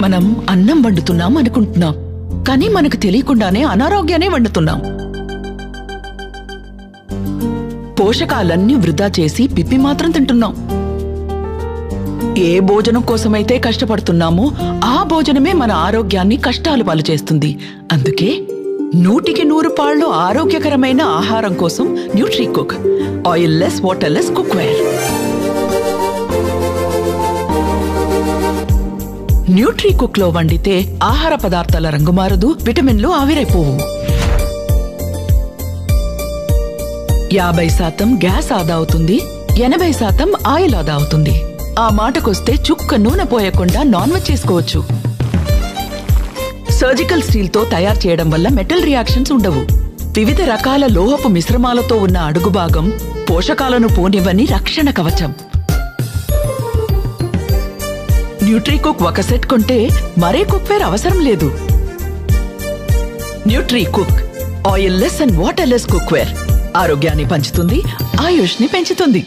మనం అన్నం వండుతున్నాం అనుకుంటున్నాం, కానీ మనకు తెలియకుండానే అనారోగ్యాన్ని వండుతున్నాం. పోషకాలన్నీ వృధా చేసి పిప్పి మాత్రం తింటున్నాం. ఏ భోజనం కోసమైతే కష్టపడుతున్నామో ఆ భోజనమే మన ఆరోగ్యాన్ని కష్టాలు పాలు చేస్తుంది. అందుకే 100కి 100 పాళ్ళు ఆరోగ్యకరమైన ఆహారం కోసం Nutricook oil less water less cookware. Nutricook లో వండితే ఆహార పదార్థాల రంగు మారదు, విటమిన్లు ఆవిరైపోవు. 50% గ్యాస్ ఆదా అవుతుంది, 80% ఆయిల్ ఆదా అవుతుంది. ఆ మాటకొస్తే చుక్క నూనె పోయకుండా నాన్ వెజ్ చేసుకోవచ్చు. సర్జికల్ స్టీల్ తో తయారు చేయడం వల్ల మెటల్ రియాక్షన్స్ ఉండవు. వివిధ రకాల లోహపు మిశ్రమాలతో ఉన్న అడుగు భాగం పోషకాలను పోనివ్వని రక్షణ కవచం. న్యూట్రీకుక్ ఒక సెట్ కొంటే మరే కుక్వేర్ అవసరం లేదు. Nutricook oil less and water less cookware ఆరోగ్యాన్ని పంచుతుంది, ఆయుష్ని పెంచుతుంది.